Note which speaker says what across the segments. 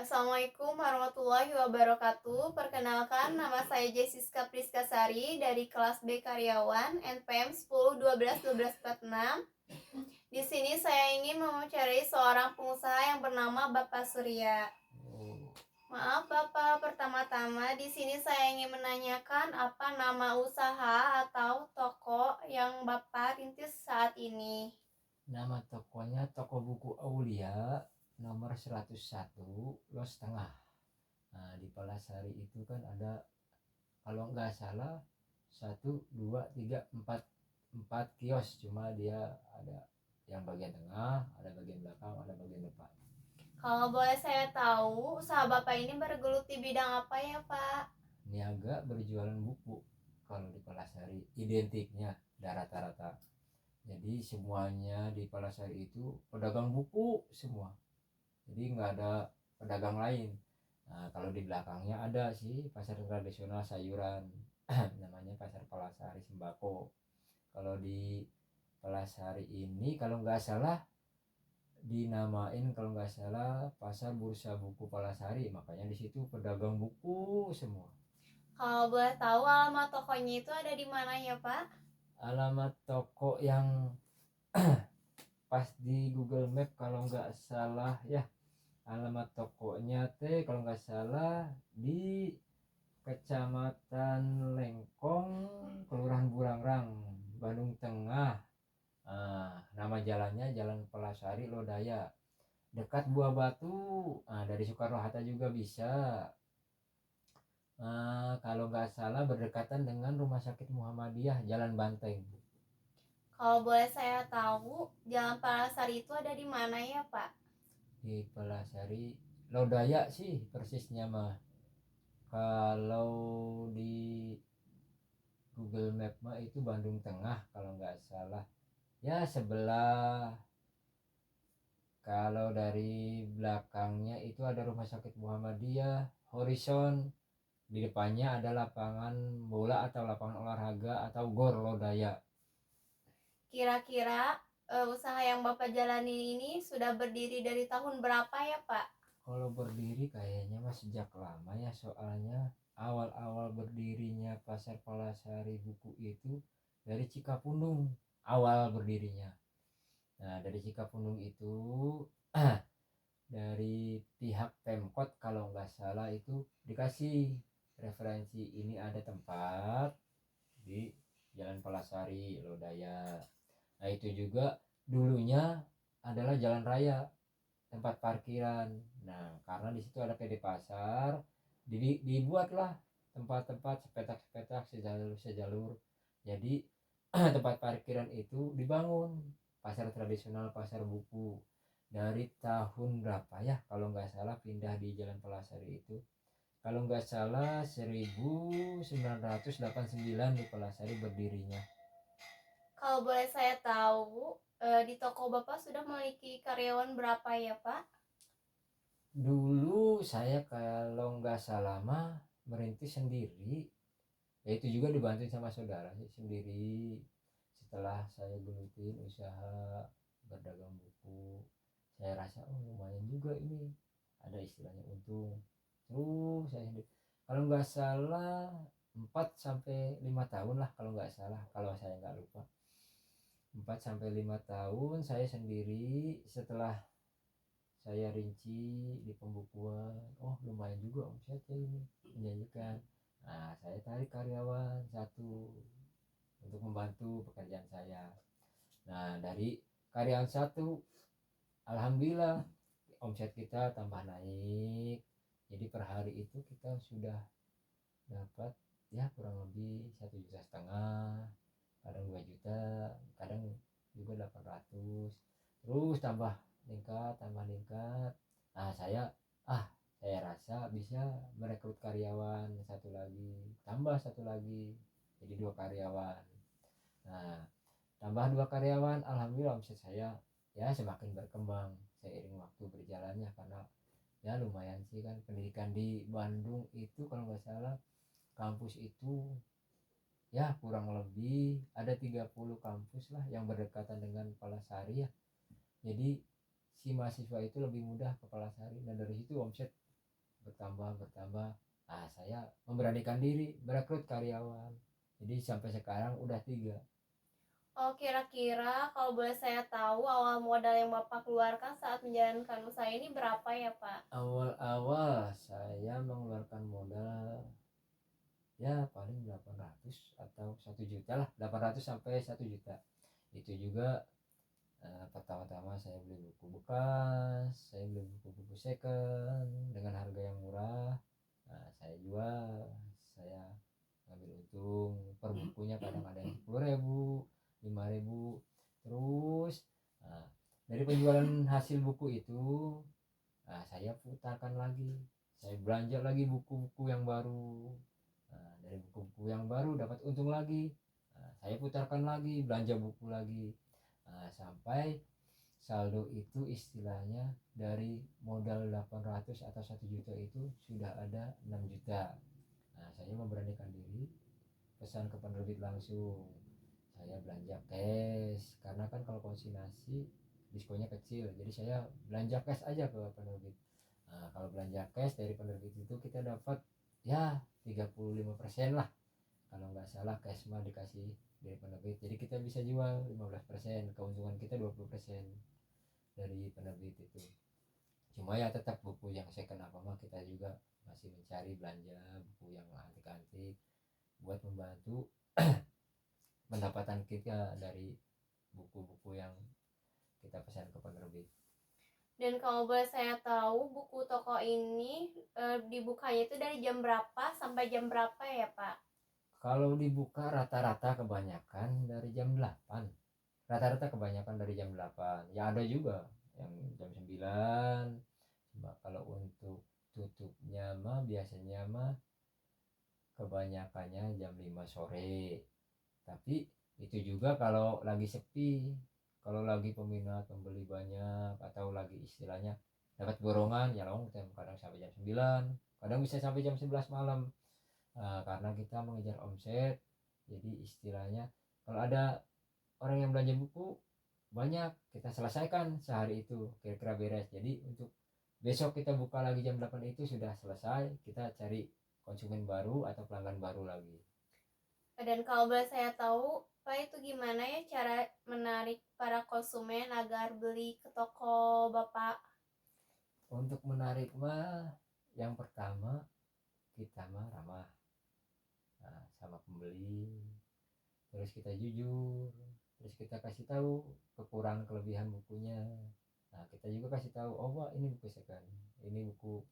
Speaker 1: Assalamualaikum warahmatullahi wabarakatuh. Perkenalkan, nama saya Jessiska Priskasari dari kelas B Karyawan NPM 10 12 12 46. Di sini saya ingin mewawancarai seorang pengusaha yang bernama Bapak Surya. Maaf Bapak, pertama-tama di sini saya ingin menanyakan apa nama usaha atau toko yang Bapak rintis saat ini.
Speaker 2: Nama tokonya Toko Buku Aulia nomor 101 Los Tengah. Nah, di Palasari itu kan ada, kalau nggak salah, 1 2 3 4 kios, cuma dia ada yang bagian tengah, ada bagian belakang, ada bagian depan.
Speaker 1: Kalau boleh saya tahu, usaha Bapak ini bergeluti bidang apa ya Pak?
Speaker 2: Niaga berjualan buku. Kalau di Palasari identiknya rata-rata. Jadi semuanya di Palasari itu pedagang buku semua. Jadi nggak ada pedagang lain. Nah, kalau di belakangnya ada sih pasar tradisional sayuran namanya pasar Palasari Sembako. Kalau di Palasari ini kalau nggak salah dinamain, kalau nggak salah, pasar bursa buku Palasari, makanya di situ pedagang buku semua.
Speaker 1: Kalau boleh tahu alamat tokonya itu ada di mana ya Pak?
Speaker 2: Alamat toko yang pas di Google Map kalau nggak salah ya, alamat tokonya kalau nggak salah di Kecamatan Lengkong, Kelurahan Burangrang, Bandung Tengah. Nama jalannya Jalan Palasari Lodaya, dekat Buah Batu. Dari Soekarno Hatta juga bisa. Kalau nggak salah berdekatan dengan Rumah Sakit Muhammadiyah, Jalan Banteng.
Speaker 1: Kalau boleh saya tahu, Jalan Palasari itu ada di mana ya Pak?
Speaker 2: Di Palasari Lodaya sih persisnya mah. Kalau di Google Map mah itu Bandung Tengah kalau nggak salah. Ya sebelah, kalau dari belakangnya itu ada Rumah Sakit Muhammadiyah, Horizon, di depannya ada lapangan bola atau lapangan olahraga atau GOR Lodaya.
Speaker 1: Kira-kira usaha yang Bapak jalani ini sudah berdiri dari tahun berapa ya Pak?
Speaker 2: Kalau berdiri kayaknya mah sejak lama ya, soalnya awal-awal berdirinya Pasar Palasari Buku itu dari Cikapundung awal berdirinya. Nah, dari Cikapundung itu dari pihak Pemkot kalau nggak salah itu dikasih referensi, ini ada tempat di Jalan Palasari Lodaya. Nah, itu juga dulunya adalah jalan raya, tempat parkiran. Nah, karena di situ ada PD Pasar, dibuatlah tempat-tempat sepetak-sepetak, sejalur-sejalur. Jadi tempat parkiran itu dibangun, pasar tradisional, pasar buku. Dari tahun berapa ya kalau nggak salah pindah di Jalan Palasari itu, kalau nggak salah 1989 di Palasari berdirinya.
Speaker 1: Kalau boleh saya tahu, di toko Bapak sudah memiliki karyawan berapa ya Pak?
Speaker 2: Dulu saya kalau nggak salah mah merintis sendiri, ya itu juga dibantu sama saudara sih, sendiri. Setelah saya gelutin usaha berdagang buku, saya rasa lumayan juga ini, ada istilahnya untung. Terus saya sendiri, kalau nggak salah 4 sampai 5 tahun lah kalau nggak salah, kalau saya nggak lupa 4 sampai 5 tahun saya sendiri. Setelah saya rinci di pembukuan, oh lumayan juga omsetnya ini, menjanjikan. Nah, saya tarik karyawan satu untuk membantu pekerjaan saya. Nah, dari karyawan satu, alhamdulillah omset kita tambah naik. Jadi per hari itu kita sudah dapat ya kurang lebih 1,5 juta, kadang 2 juta, kadang juga 800. Terus tambah meningkat. Nah, saya rasa bisa merekrut karyawan satu lagi, tambah satu lagi, jadi 2 karyawan. Nah, tambah 2 karyawan, alhamdulillah omset saya ya semakin berkembang seiring waktu berjalannya, karena ya lumayan sih kan, pendidikan di Bandung itu kalau nggak salah kampus itu ya kurang lebih ada 30 kampus lah yang berdekatan dengan Palasari ya. Jadi si mahasiswa itu lebih mudah ke Palasari, dan dari situ omset bertambah. Nah, saya memberanikan diri merekrut karyawan, jadi sampai sekarang udah 3.
Speaker 1: Oh, kira-kira kalau boleh saya tahu awal modal yang Bapak keluarkan saat menjalankan usaha ini berapa ya, Pak?
Speaker 2: Awal-awal saya mengeluarkan modal ya paling 800 atau 1 juta lah, 800 sampai 1 juta. Itu juga pertama-tama saya beli buku bekas, saya beli buku-buku second dengan harga yang murah. Nah, saya jual, saya ngambil untung per bukunya, kadang ada yang 10.000, 5.000. Terus nah, dari penjualan hasil buku itu, nah, saya putarkan lagi, saya belanja lagi buku-buku yang baru. Nah, dari buku-buku yang baru dapat untung lagi, nah, saya putarkan lagi, belanja buku lagi. Nah, sampai saldo itu istilahnya dari modal 800 atau 1 juta itu sudah ada 6 juta. Nah, saya memberanikan diri pesan ke penerbit langsung, saya belanja cash karena kan kalau konsinyasi diskonnya kecil, jadi saya belanja cash aja ke penerbit. Nah, kalau belanja cash dari penerbit itu kita dapat ya 35% lah, kalau nggak salah. Cash mah dikasih dari penerbit, jadi kita bisa jual 15%, keuntungan kita 20% dari penerbit itu. Cuma ya tetap buku yang second apa mah kita juga masih mencari belanja buku yang antik-antik buat membantu pendapatan kita dari buku-buku yang kita pesan ke penerbit.
Speaker 1: Dan kalau boleh saya tahu, buku toko ini dibukanya itu dari jam berapa sampai jam berapa ya, Pak?
Speaker 2: Kalau dibuka rata-rata kebanyakan dari jam 8. Rata-rata kebanyakan dari jam 8. Ya ada juga yang jam 9. Cuma kalau untuk tutupnya mah biasanya mah kebanyakannya jam 5 sore. Tapi itu juga kalau lagi sepi. Kalau lagi peminat pembeli banyak atau lagi istilahnya dapat borongan ya long time, kadang sampai jam 9, kadang bisa sampai jam 11 malam. Karena kita mengejar omset, jadi istilahnya kalau ada orang yang belanja buku banyak, kita selesaikan sehari itu kira-kira beres. Jadi untuk besok kita buka lagi jam 8 itu sudah selesai, kita cari konsumen baru atau pelanggan baru lagi.
Speaker 1: Dan kalau boleh saya tahu, Pak, itu gimana ya cara menarik para konsumen agar beli ke toko Bapak?
Speaker 2: Untuk menarik mah yang pertama kita mah ramah, sama pembeli, terus kita jujur, terus kita kasih tahu kekurangan kelebihan bukunya. Nah, kita juga kasih tahu, oh Pak, ini buku second, ini buku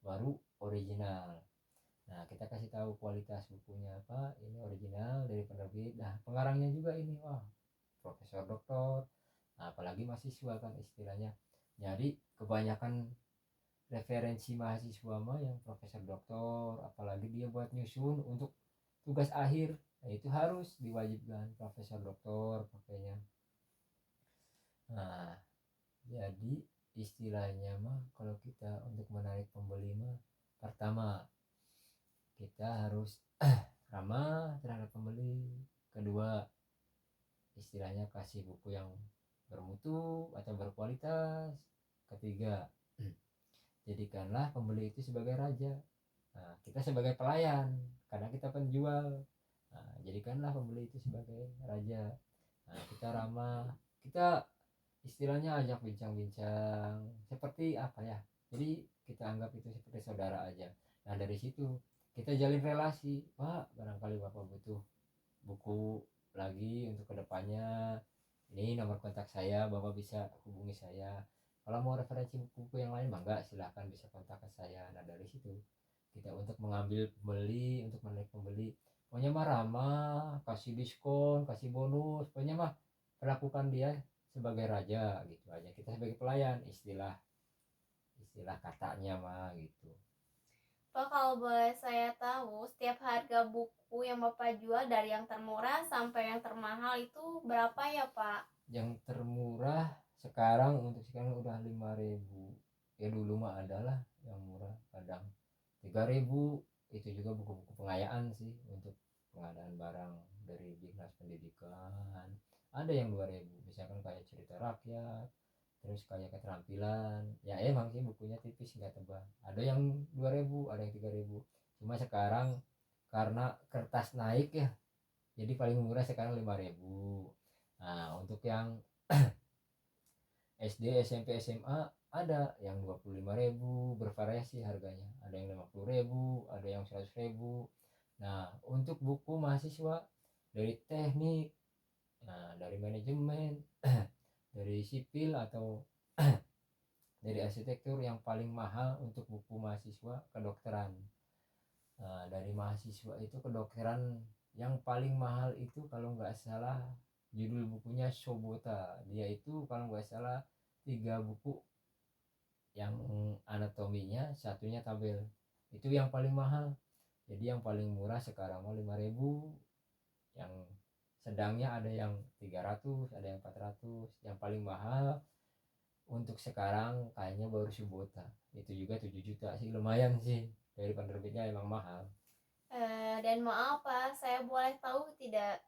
Speaker 2: baru original. Nah, kita kasih tahu kualitas bukunya apa, ini original dari penerbit. Nah, pengarangnya juga ini, wah, profesor doktor. Nah, apalagi mahasiswa kan istilahnya, jadi kebanyakan referensi mahasiswa mah yang profesor doktor, apalagi dia buat nyusun untuk tugas akhir. Nah, itu harus diwajibkan profesor doktor pakainya. Nah, jadi istilahnya mah kalau kita untuk menarik pembeli mah pertama kita harus ramah terhadap pembeli. Kedua, istilahnya kasih buku yang bermutu atau berkualitas. Ketiga, jadikanlah pembeli itu sebagai raja. Nah, kita sebagai pelayan karena kita penjual. Nah, jadikanlah pembeli itu sebagai raja. Nah, kita ramah, kita istilahnya ajak bincang-bincang seperti apa ya, jadi kita anggap itu seperti saudara aja. Nah, dari situ kita jalin relasi. Pak, barangkali Bapak butuh buku lagi untuk kedepannya, ini nomor kontak saya, Bapak bisa hubungi saya. Kalau mau referensi buku-buku yang lain mangga silahkan bisa kontak ke saya. Nah, dari situ kita untuk mengambil pembeli, untuk menarik pembeli, pokoknya mah ramah, kasih diskon, kasih bonus, pokoknya mah perlakukan dia sebagai raja gitu aja, kita sebagai pelayan, istilah katanya mah gitu.
Speaker 1: Pak, kalau boleh saya tahu, setiap harga buku yang Bapak jual dari yang termurah sampai yang termahal itu berapa ya, Pak?
Speaker 2: Yang termurah untuk sekarang udah 5.000. Ya dulu mah adalah yang murah kadang 3.000. Itu juga buku-buku pengayaan sih, untuk pengadaan barang dari dinas pendidikan. Ada yang 2.000, misalkan kayak cerita rakyat, terus kayak keterampilan. Ya emang sih bukunya tipis, nggak tebal, ada yang 2.000, ada yang 3.000. Cuma sekarang karena kertas naik ya, jadi paling murah sekarang 5.000. Nah untuk yang SD, SMP, SMA ada yang 25.000, bervariasi harganya, ada yang 50.000, ada yang 100.000. Nah untuk buku mahasiswa dari teknik, nah dari manajemen, dari sipil atau dari arsitektur, yang paling mahal untuk buku mahasiswa kedokteran. Nah, dari mahasiswa itu kedokteran yang paling mahal itu kalau nggak salah judul bukunya Sobota. Dia itu kalau nggak salah 3 buku, yang anatominya, satunya tabel. Itu yang paling mahal. Jadi yang paling murah sekarang mau 5.000, yang sedangnya ada yang 300, ada yang 400, yang paling mahal untuk sekarang kayaknya baru Subota, itu juga 7 juta sih, lumayan sih, dari penerbitnya emang mahal.
Speaker 1: Dan maaf Pak, saya boleh tahu tidak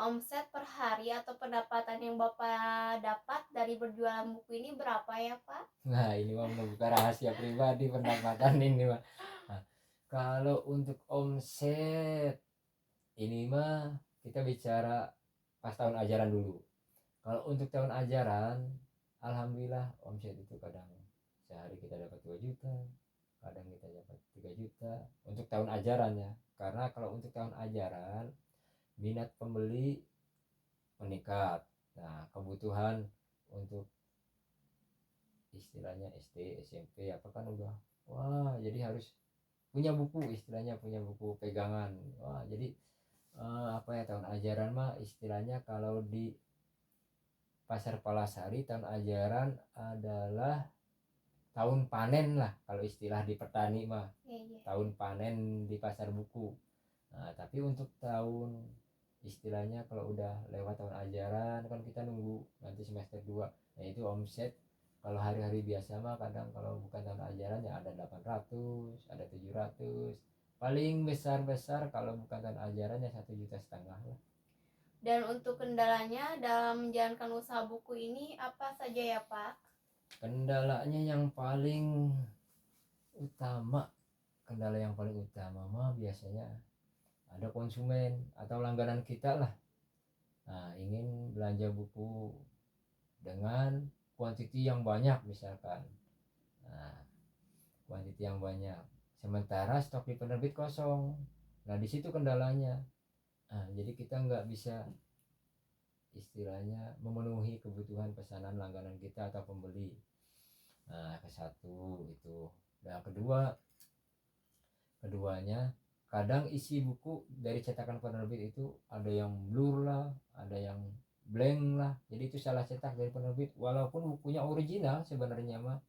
Speaker 1: omset per hari atau pendapatan yang Bapak dapat dari berjualan buku ini berapa ya Pak?
Speaker 2: Nah ini mah membuka rahasia pribadi pendapatan ini mah. Nah, kalau untuk omset ini mah kita bicara pas tahun ajaran dulu. Kalau untuk tahun ajaran, alhamdulillah omset itu kadang sehari kita dapat 2 juta, kadang kita dapat 3 juta untuk tahun ajaran ya. Karena kalau untuk tahun ajaran minat pembeli meningkat. Nah kebutuhan untuk istilahnya SD, SMP apa kan udah, wah jadi harus punya buku, istilahnya punya buku pegangan. Wah jadi apa ya, tahun ajaran mah istilahnya kalau di Pasar Palasari tahun ajaran adalah tahun panen lah, kalau istilah di petani mah tahun panen di pasar buku. Nah tapi untuk tahun istilahnya kalau udah lewat tahun ajaran kan kita nunggu nanti semester 2. Nah itu omset kalau hari-hari biasa mah kadang kalau bukan tahun ajaran ya ada 800, ada 700, paling besar-besar kalau bukan tahun ajaran ya 1,5 juta lah.
Speaker 1: Dan untuk kendalanya dalam menjalankan usaha buku ini apa saja ya Pak?
Speaker 2: Kendalanya yang paling utama, kendala yang paling utama mah biasanya ada konsumen atau langganan kita lah. Nah ingin belanja buku dengan kuantiti yang banyak misalkan. Nah kuantiti yang banyak, sementara stok di penerbit kosong. Nah di situ kendalanya. Nah jadi kita nggak bisa istilahnya memenuhi kebutuhan pesanan langganan kita atau pembeli. Nah ke satu itu. Dan keduanya kadang isi buku dari cetakan penerbit itu ada yang blur lah, ada yang blank lah, jadi itu salah cetak dari penerbit, walaupun bukunya original sebenarnya mah,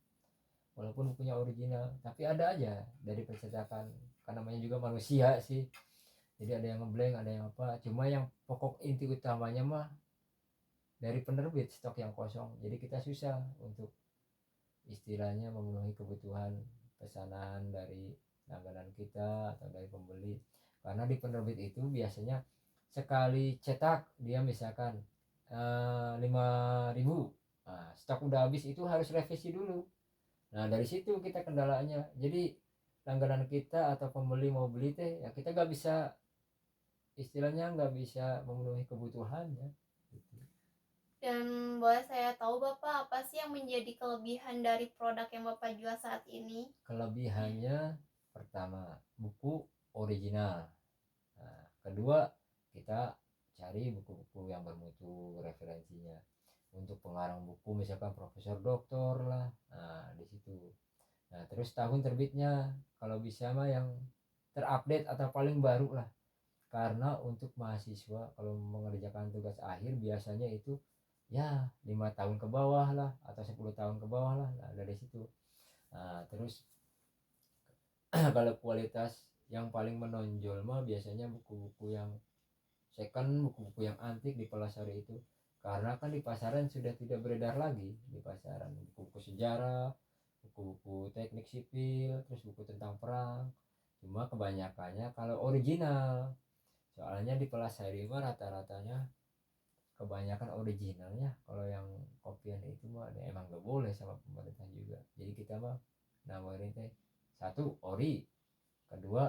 Speaker 2: walaupun bukunya original tapi ada aja dari percetakan, karena namanya juga manusia sih, jadi ada yang ngeblank, ada yang apa. Cuma yang pokok inti utamanya mah dari penerbit stok yang kosong, jadi kita susah untuk istilahnya memenuhi kebutuhan pesanan dari langganan kita atau dari pembeli. Karena di penerbit itu biasanya sekali cetak dia misalkan 5.000, nah, stok udah habis itu harus revisi dulu. Nah dari situ kita kendalanya, jadi langganan kita atau pembeli mau beli teh ya kita nggak bisa, istilahnya nggak bisa memenuhi kebutuhannya gitu.
Speaker 1: Dan boleh saya tahu Bapak apa sih yang menjadi kelebihan dari produk yang Bapak jual saat ini?
Speaker 2: Kelebihannya pertama buku original. Nah, kedua kita cari buku-buku yang bermutu referensinya. Untuk pengarang buku misalkan profesor doktor lah. Nah, di situ. Nah, terus tahun terbitnya kalau bisa mah yang terupdate atau paling baru lah. Karena untuk mahasiswa kalau mengerjakan tugas akhir biasanya itu ya 5 tahun ke bawah lah atau 10 tahun ke bawah lah. Nah, dari situ. Nah, terus kalau kualitas yang paling menonjol mah biasanya buku-buku yang second, buku-buku yang antik di Palasari itu, karena kan di pasaran sudah tidak beredar lagi di pasaran buku-buku sejarah, buku-buku teknik sipil, terus buku tentang perang. Cuma kebanyakannya kalau original, soalnya di Palasari mah rata-ratanya kebanyakan originalnya. Kalau yang kopian itu mah emang gak boleh sama pemerintah juga. Jadi kita mah nawarin teh satu ori, kedua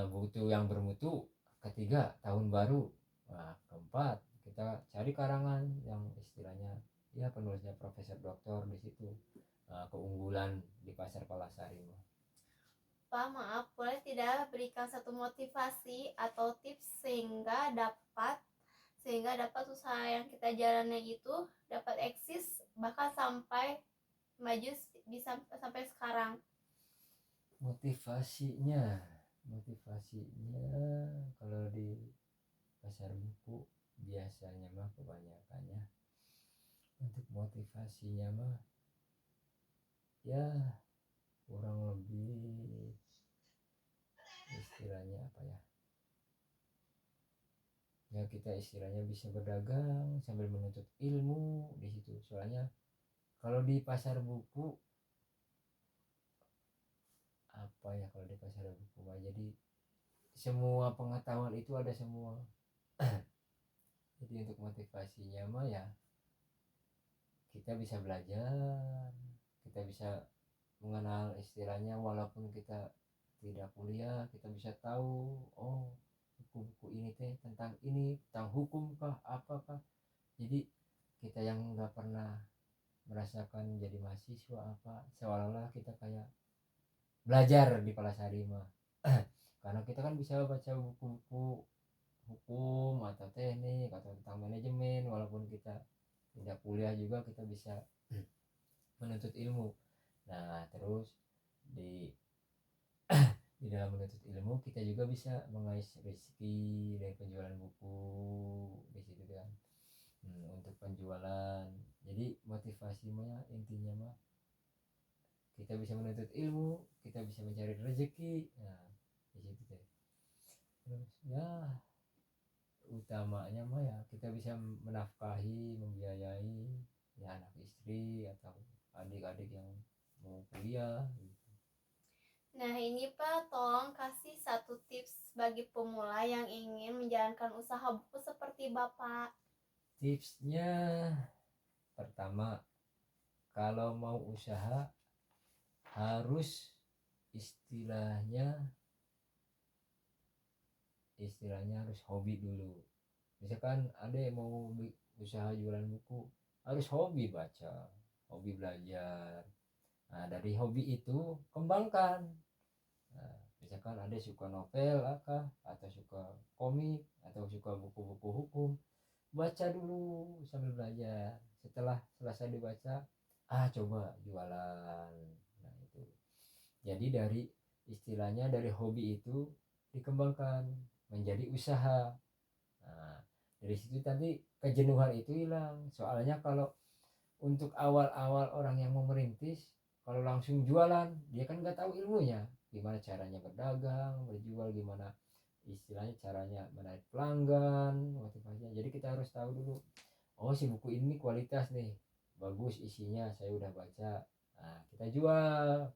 Speaker 2: butuh yang bermutu, ketiga tahun baru, nah keempat kita cari karangan yang istilahnya ya penulisnya profesor doktor di situ. Keunggulan di pasar Palasari mah.
Speaker 1: Pak, maaf, boleh tidak berikan satu motivasi atau tips sehingga dapat usaha yang kita jalani itu dapat eksis bahkan sampai maju bisa sampai sekarang.
Speaker 2: Motivasinya kalau di pasar buku biasanya mah kebanyakannya untuk motivasinya mah ya kurang lebih istilahnya apa ya, ya kita istilahnya bisa berdagang sambil menuntut ilmu di situ. Soalnya kalau di pasar buku apa ya, kalau di pasar buku mah jadi semua pengetahuan itu ada semua. Jadi untuk motivasinya mah ya kita bisa belajar, kita bisa mengenal istilahnya walaupun kita tidak kuliah, kita bisa tahu oh buku-buku ini teh tentang ini, tentang hukum kah apakah. Jadi kita yang nggak pernah merasakan jadi mahasiswa apa, seolah-olah kita kayak belajar di Palasari mah. Karena kita kan bisa baca buku-buku hukum atau teknik atau tentang manajemen, walaupun kita tidak kuliah juga kita bisa menuntut ilmu. Nah terus di dalam menuntut ilmu kita juga bisa mengais rezeki dari penjualan buku di situ kan. Untuk penjualan, jadi motivasinya intinya mah kita bisa menuntut ilmu, kita bisa mencari rezeki. Nah di situ deh. Terus ya utamanya mah ya kita bisa menafkahi, membiayai ya anak istri atau adik-adik yang mau kuliah gitu.
Speaker 1: Nah ini Pak, tolong kasih satu tips bagi pemula yang ingin menjalankan usaha buku seperti Bapak.
Speaker 2: Tipsnya pertama, kalau mau usaha harus istilahnya harus hobi dulu. Misalkan ada yang mau usaha jualan buku, harus hobi baca, hobi belajar. Nah dari hobi itu kembangkan. Nah, misalkan ada suka novel atau suka komik atau suka buku-buku hukum, baca dulu sambil belajar. Setelah selesai dibaca, coba jualan. Nah itu jadi dari istilahnya dari hobi itu dikembangkan menjadi usaha. Nah dari situ tadi kejenuhan itu hilang. Soalnya kalau untuk awal-awal orang yang mau merintis, kalau langsung jualan dia kan nggak tahu ilmunya, gimana caranya berdagang berjual, gimana istilahnya caranya menarik pelanggan, motivasinya. Jadi kita harus tahu dulu, oh si buku ini kualitas nih, bagus isinya, saya udah baca. Nah kita jual.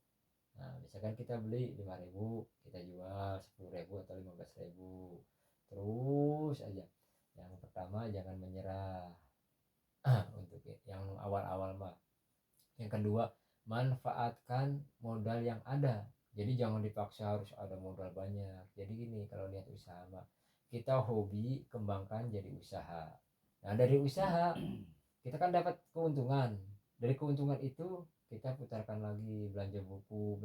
Speaker 2: Nah misalkan kita beli 5.000, kita jual 10.000 atau 15.000. Terus aja, yang pertama jangan menyerah. Untuk yang awal-awal mah. Yang kedua, manfaatkan modal yang ada. Jadi jangan dipaksa harus ada modal banyak. Jadi gini, kalau lihat usaha mah, kita hobi kembangkan jadi usaha. Nah dari usaha kita kan dapat keuntungan. Dari keuntungan itu kita putarkan lagi belanja buku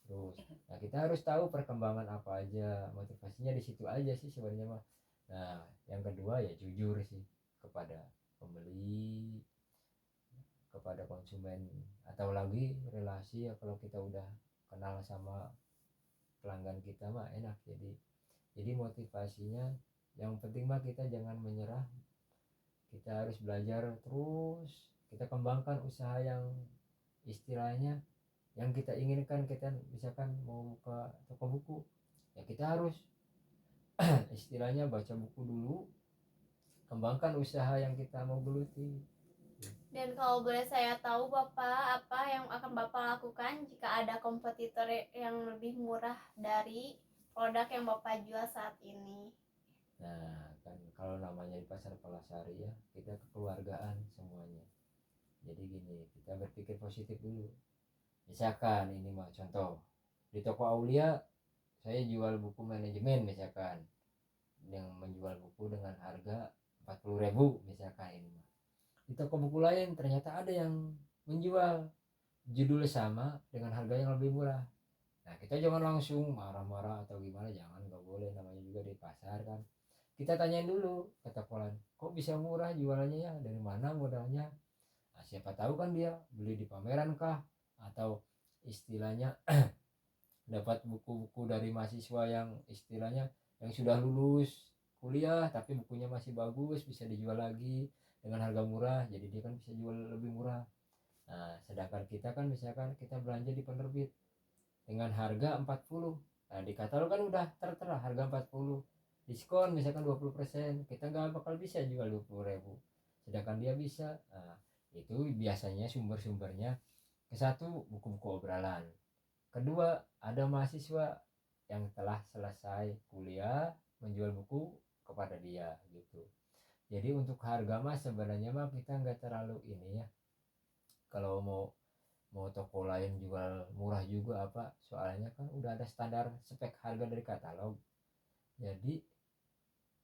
Speaker 2: terus. Nah kita harus tahu perkembangan apa aja, motivasinya di situ aja sih sebenarnya mah. Nah yang kedua ya jujur sih kepada pembeli, kepada konsumen, atau lagi relasi ya, kalau kita udah kenal sama pelanggan kita mah enak. Jadi motivasinya yang penting mah kita jangan menyerah, kita harus belajar terus, kita kembangkan usaha yang istilahnya yang kita inginkan. Kita misalkan mau buka toko buku ya kita harus istilahnya baca buku dulu, kembangkan usaha yang kita mau geluti.
Speaker 1: Dan kalau boleh saya tahu Bapak, apa yang akan Bapak lakukan jika ada kompetitor yang lebih murah dari produk yang Bapak jual saat ini?
Speaker 2: Nah kan kalau namanya di pasar Palasari ya, kita kekeluargaan semuanya. Jadi gini, kita berpikir positif dulu. Misalkan ini mah contoh, di toko Aulia saya jual buku manajemen misalkan, yang menjual buku dengan harga 40.000 misalkan. Ini mah di toko buku lain ternyata ada yang menjual judulnya sama dengan harga yang lebih murah. Nah kita jangan langsung marah-marah atau gimana, jangan, nggak boleh, namanya juga di pasar kan. Kita tanyain dulu ke toko lain, kok bisa murah jualannya ya, dari mana modalnya. Nah, siapa tahu kan dia beli di pameran kah, atau istilahnya dapat buku-buku dari mahasiswa yang istilahnya yang sudah lulus kuliah tapi bukunya masih bagus, bisa dijual lagi dengan harga murah, jadi dia kan bisa jual lebih murah. Nah sedangkan kita kan misalkan kita belanja di penerbit dengan harga 40, nah di katalog kan udah tertera harga 40, diskon misalkan 20%, kita nggak bakal bisa jual 20.000 sedangkan dia bisa. Nah itu biasanya sumber-sumbernya, ke satu buku-buku obrolan, kedua ada mahasiswa yang telah selesai kuliah menjual buku kepada dia gitu. Jadi untuk harga mah sebenarnya mah kita nggak terlalu ini ya, kalau mau mau toko lain jual murah juga apa, soalnya kan udah ada standar spek harga dari katalog. Jadi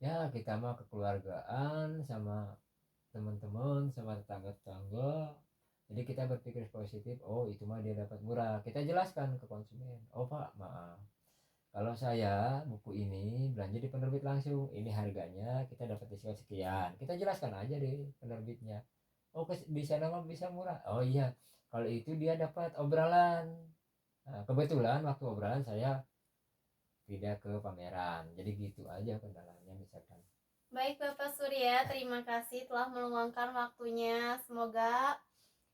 Speaker 2: ya kita mah kekeluargaan sama teman-teman sama tetangga-tetangga, jadi kita berpikir positif, oh itu mah dia dapat murah, kita jelaskan ke konsumen, oh pak maaf, kalau saya buku ini belanja di penerbit langsung, ini harganya kita dapat diskon sekian, kita jelaskan aja deh penerbitnya. Oh di sana mah bisa murah, oh iya kalau itu dia dapat obrolan. Nah, kebetulan waktu obrolan saya pindah ke pameran, jadi gitu aja kendalanya misalkan.
Speaker 1: Baik Bapak Surya, terima kasih telah meluangkan waktunya. Semoga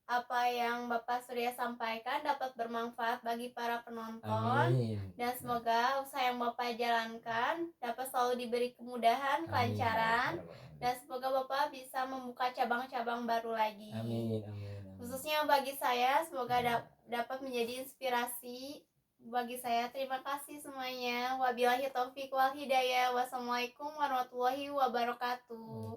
Speaker 1: apa yang Bapak Surya sampaikan dapat bermanfaat bagi para penonton.
Speaker 2: Amin.
Speaker 1: Dan semoga usaha yang Bapak jalankan dapat selalu diberi kemudahan, kelancaran. Dan semoga Bapak bisa membuka cabang-cabang baru lagi.
Speaker 2: Amin, amin, amin.
Speaker 1: Khususnya bagi saya, semoga dapat menjadi inspirasi bagi saya. Terima kasih semuanya. Wabillahi taufik wal hidayah. Wassalamualaikum warahmatullahi wabarakatuh.